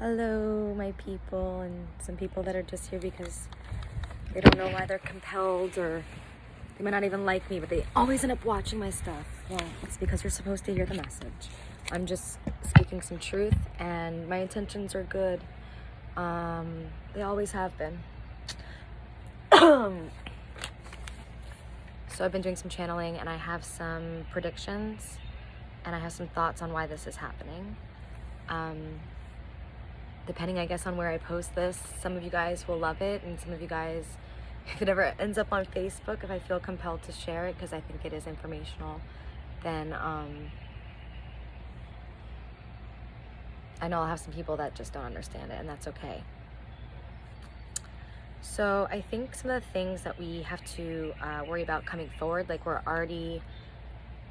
Hello, my people, and some people that are just here because they don't know why they're compelled, or they might not even like me, but they always end up watching my stuff. Well, it's because you're supposed to hear the message. I'm just speaking some truth, and my intentions are good. They always have been. So I've been doing some channeling, and I have some predictions, and I have some thoughts on why this is happening. Depending, I guess, on where I post this, some of you guys will love it, and some of you guys, if it ever ends up on Facebook, if I feel compelled to share it because I think it is informational, then I know I'll have some people that just don't understand it, and that's okay. So I think some of the things that we have to worry about coming forward, like we're already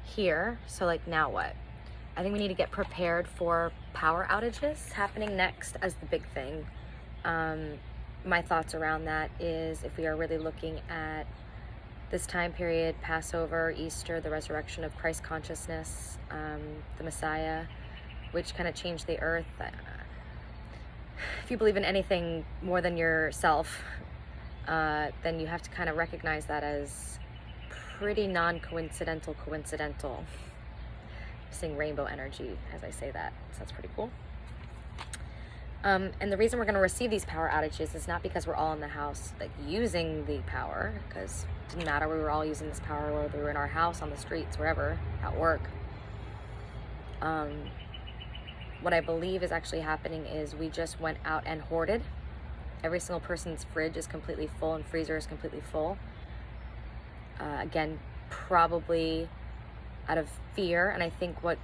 here, so like now what? I think we need to get prepared for power outages happening next as the big thing. My thoughts around that is if we are really looking at this time period, Passover, Easter, the resurrection of Christ consciousness, the Messiah, which kind of changed the earth. If you believe in anything more than yourself, then you have to kind of recognize that as pretty non-coincidental, coincidental. Seeing rainbow energy as I say that, so that's pretty cool. And the reason we're going to receive these power outages is not because we're all in the house like using the power, because it didn't matter, we were all using this power whether we were in our house, on the streets, wherever, at work. What I believe is actually happening is we just went out and hoarded. Every single person's fridge is completely full and freezer is completely full. Again, probably out of fear, and I think what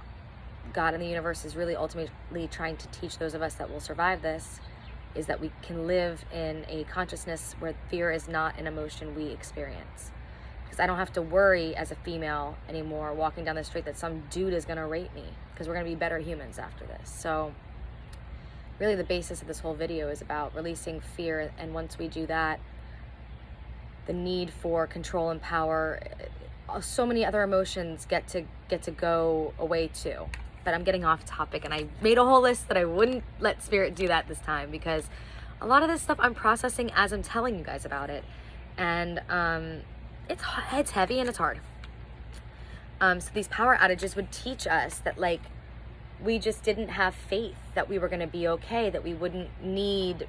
God and the universe is really ultimately trying to teach those of us that will survive this is that we can live in a consciousness where fear is not an emotion we experience. Because I don't have to worry as a female anymore walking down the street that some dude is going to rape me, because we're going to be better humans after this. So really the basis of this whole video is about releasing fear, and once we do that, the need for control and power, so many other emotions get to go away too. But I'm getting off topic, and I made a whole list that I wouldn't let spirit do that this time, because a lot of this stuff I'm processing as I'm telling you guys about it, and it's heavy and it's hard. So these power outages would teach us that like we just didn't have faith that we were going to be okay, that we wouldn't need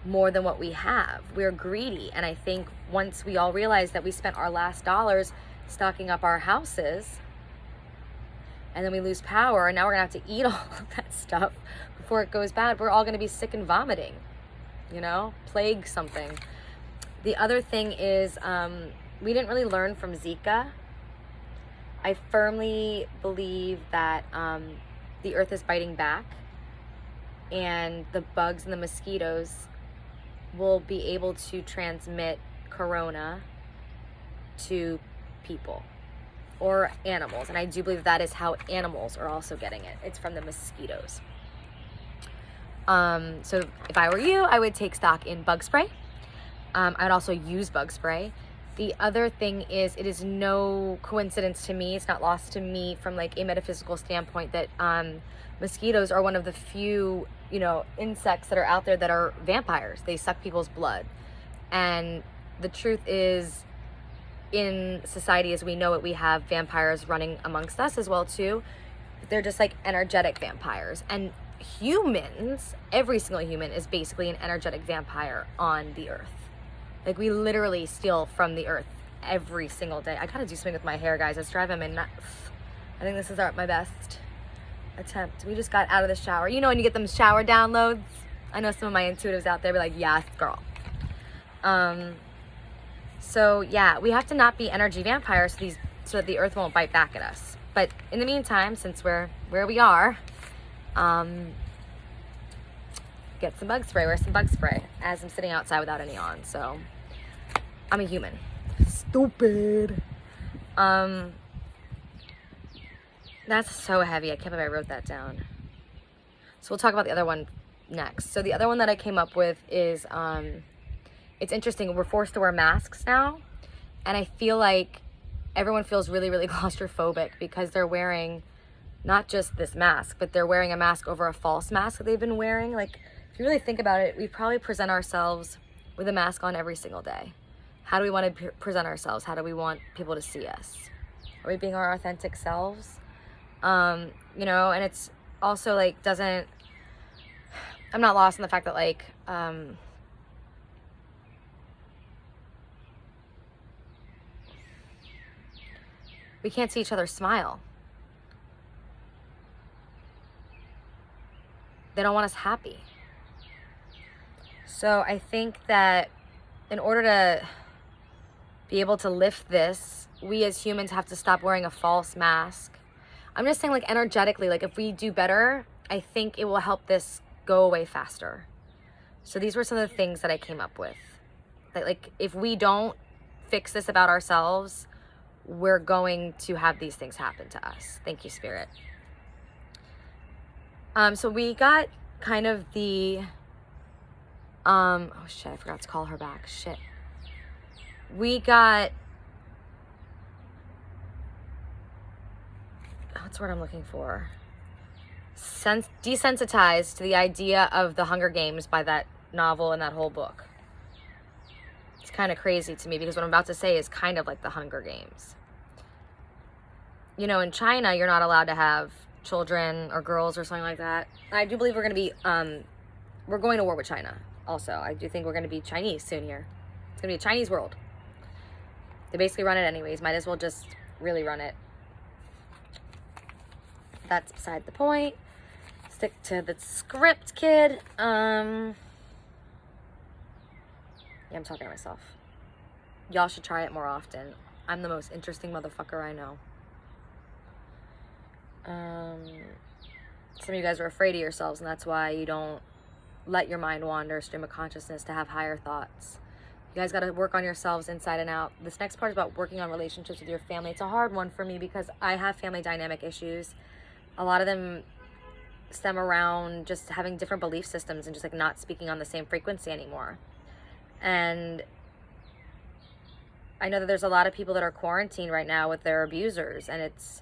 more than what we have. We're greedy, and I think once we all realize that we spent our last dollars stocking up our houses, and then we lose power, and now we're gonna have to eat all of that stuff before it goes bad, we're all gonna be sick and vomiting, plague something. The other thing is we didn't really learn from Zika. I firmly believe that the earth is biting back, and the bugs and the mosquitoes will be able to transmit corona to people or animals, and I do believe that is how animals are also getting it. It's from the mosquitoes. So if I were you, I would take stock in bug spray. I would also use bug spray. The other thing is, it is no coincidence to me, it's not lost to me from like a metaphysical standpoint, that mosquitoes are one of the few insects that are out there that are vampires. They suck people's blood, and the truth is, in society as we know it, we have vampires running amongst us as well too. They're just like energetic vampires, and humans, every single human is basically an energetic vampire on the earth. Like we literally steal from the earth every single day. I gotta do something with my hair, guys. It's driving me nuts. I think this is my best attempt. We just got out of the shower. You know when you get them shower downloads? I know some of my intuitives out there be like, yes girl. So yeah, we have to not be energy vampires so that the earth won't bite back at us. But in the meantime, since we're where we are, get some bug spray, wear some bug spray, as I'm sitting outside without any on. So I'm a human. Stupid. That's so heavy. I can't believe I wrote that down. So we'll talk about the other one next. So the other one that I came up with is it's interesting. We're forced to wear masks now, and I feel like everyone feels really, really claustrophobic because they're wearing not just this mask, but they're wearing a mask over a false mask that they've been wearing. Like, if you really think about it, we probably present ourselves with a mask on every single day. How do we want to present ourselves? How do we want people to see us? Are we being our authentic selves? You know, and it's also like, I'm not lost in the fact that like, we can't see each other smile. They don't want us happy. So I think that in order to be able to lift this, we as humans have to stop wearing a false mask. I'm just saying, like, energetically, like, if we do better, I think it will help this go away faster. So these were some of the things that I came up with. That, like, if we don't fix this about ourselves, we're going to have these things happen to us. Thank you, Spirit. So we got kind of the, oh shit, I forgot to call her back. Shit. We got, what's the word I'm looking for? Desensitized to the idea of the Hunger Games by that novel and that whole book. It's kind of crazy to me because what I'm about to say is kind of like the Hunger Games. You know, in China, you're not allowed to have children or girls or something like that. I do believe we're going to be, we're going to war with China also. I do think we're going to be Chinese soon here. It's going to be a Chinese world. They basically run it anyways. Might as well just really run it. That's beside the point. Stick to the script, kid. Yeah, I'm talking to myself. Y'all should try it more often. I'm the most interesting motherfucker I know. Some of you guys are afraid of yourselves, and that's why you don't let your mind wander, stream of consciousness, to have higher thoughts. You guys got to work on yourselves inside and out. This next part is about working on relationships with your family. It's a hard one for me because I have family dynamic issues. A lot of them stem around just having different belief systems and just like not speaking on the same frequency anymore. And I know that there's a lot of people that are quarantined right now with their abusers, and it's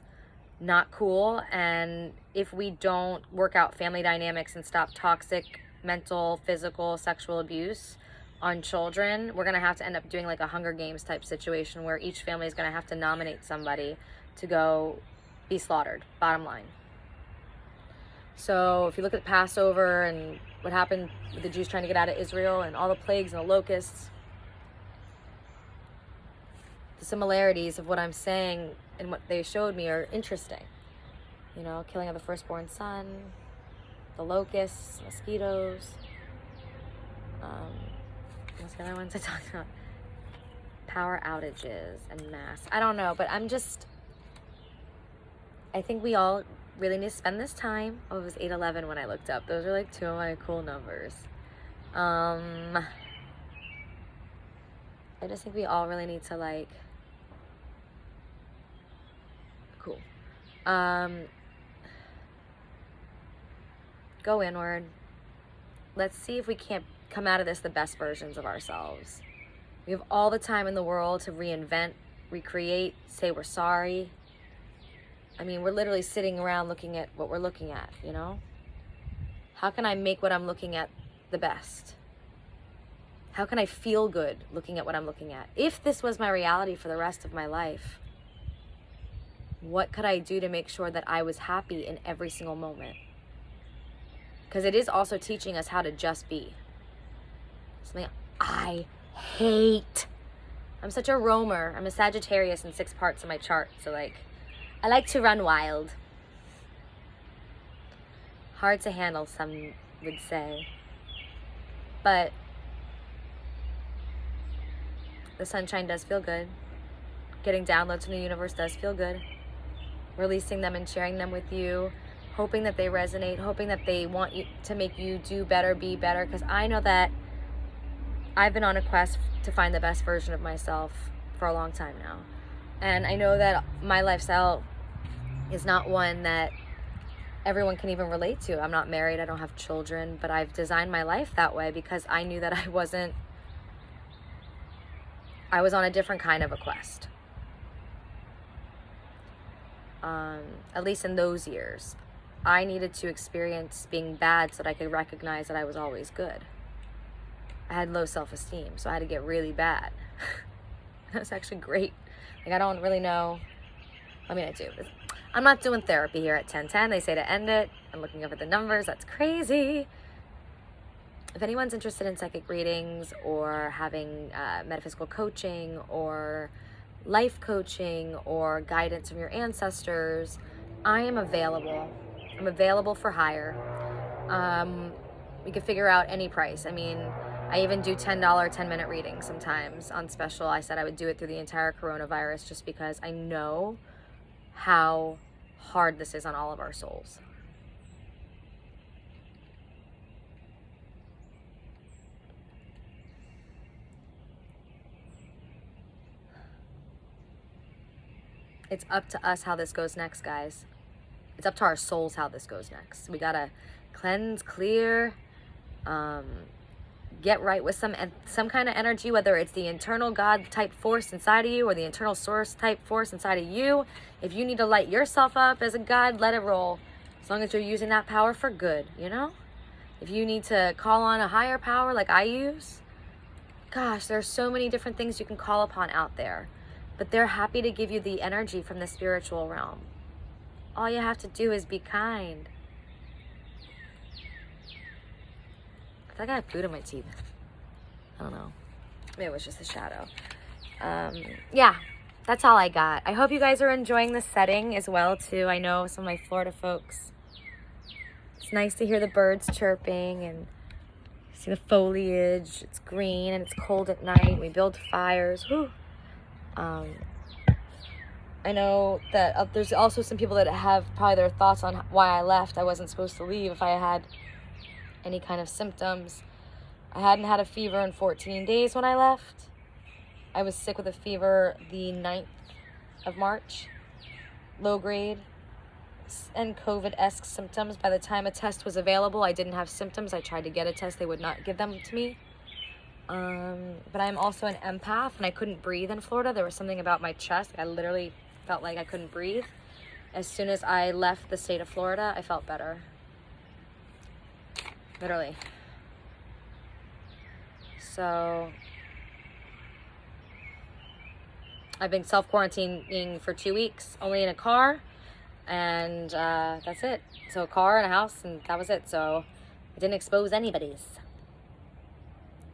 not cool. And if we don't work out family dynamics and stop toxic mental, physical, sexual abuse on children, we're going to have to end up doing like a Hunger Games type situation where each family is going to have to nominate somebody to go be slaughtered, bottom line. So if you look at Passover and what happened with the Jews trying to get out of Israel and all the plagues and the locusts, the similarities of what I'm saying and what they showed me are interesting. You know, killing of the firstborn son, the locusts, mosquitoes. What's the other ones I talked about? Power outages and mass. I don't know, but I think we all really need to spend this time. Oh, it was 8/11 when I looked up. Those are like two of my cool numbers. I just think we all really need to like, cool. Go inward. Let's see if we can't come out of this the best versions of ourselves. We have all the time in the world to reinvent, recreate, say we're sorry. I mean, we're literally sitting around looking at what we're looking at, you know? How can I make what I'm looking at the best? How can I feel good looking at what I'm looking at? If this was my reality for the rest of my life, what could I do to make sure that I was happy in every single moment? Because it is also teaching us how to just be. Something I hate. I'm such a roamer. I'm a Sagittarius in 6 parts of my chart. So like, I like to run wild. Hard to handle, some would say. But the sunshine does feel good. Getting downloads from the universe does feel good. Releasing them and sharing them with you. Hoping that they resonate. Hoping that they want you to make you do better, be better. Because I know that I've been on a quest to find the best version of myself for a long time now. And I know that my lifestyle is not one that everyone can even relate to. I'm not married, I don't have children, but I've designed my life that way because I knew that I was on a different kind of a quest. at least in those years. I needed to experience being bad so that I could recognize that I was always good. I had low self-esteem, so I had to get really bad. That was actually great. Like, I don't really know. I mean, I do. I'm not doing therapy here at 1010. They say to end it. I'm looking over the numbers. That's crazy. If anyone's interested in psychic readings or having metaphysical coaching or life coaching or guidance from your ancestors, I am available. I'm available for hire. We could figure out any price. I mean, I even do $10 10-minute readings sometimes on special. I said I would do it through the entire coronavirus just because I know how hard this is on all of our souls. It's up to us how this goes next, guys. It's up to our souls how this goes next. We gotta cleanse, clear, get right with some kind of energy, whether it's the internal God type force inside of you or the internal source type force inside of you. If you need to light yourself up as a God, let it roll. As long as you're using that power for good, you know? If you need to call on a higher power like I use, gosh, there's so many different things you can call upon out there. But they're happy to give you the energy from the spiritual realm. All you have to do is be kind. I think I have food in my teeth. I don't know. Maybe it was just a shadow. Yeah, that's all I got. I hope you guys are enjoying the setting as well, too. I know some of my Florida folks. It's nice to hear the birds chirping and see the foliage. It's green and it's cold at night. We build fires. Whew. I know that there's also some people that have probably their thoughts on why I left. I wasn't supposed to leave if I had any kind of symptoms. I hadn't had a fever in 14 days when I left. I was sick with a fever the 9th of March, low grade, and COVID-esque symptoms. By the time a test was available, I didn't have symptoms. I tried to get a test. They would not give them to me. But I'm also an empath, and I couldn't breathe in Florida. There was something about my chest. I literally felt like I couldn't breathe. As soon as I left the state of Florida, I felt better. Literally. So I've been self-quarantining for 2 weeks, only in a car, and that's it. So a car and a house, and that was it. So I didn't expose anybody's.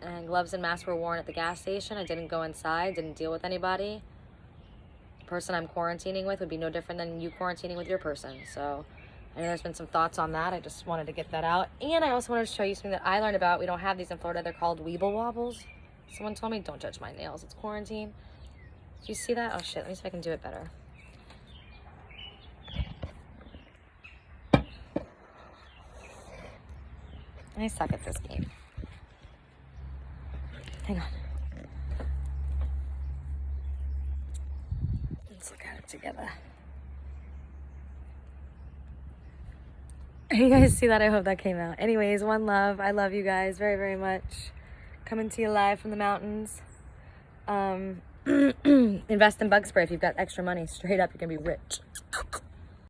And gloves and masks were worn at the gas station. I didn't go inside, didn't deal with anybody. The person I'm quarantining with would be no different than you quarantining with your person. So I know there's been some thoughts on that. I just wanted to get that out. And I also wanted to show you something that I learned about. We don't have these in Florida. They're called Weeble Wobbles. Someone told me, don't judge my nails. It's quarantine. Do you see that? Oh, shit. Let me see if I can do it better. I suck at this game. Hang on. Let's look at it together. You guys see that? I hope that came out. Anyways, one love. I love you guys very, very much. Coming to you live from the mountains. Invest in bug spray if you've got extra money. Straight up, you're going to be rich.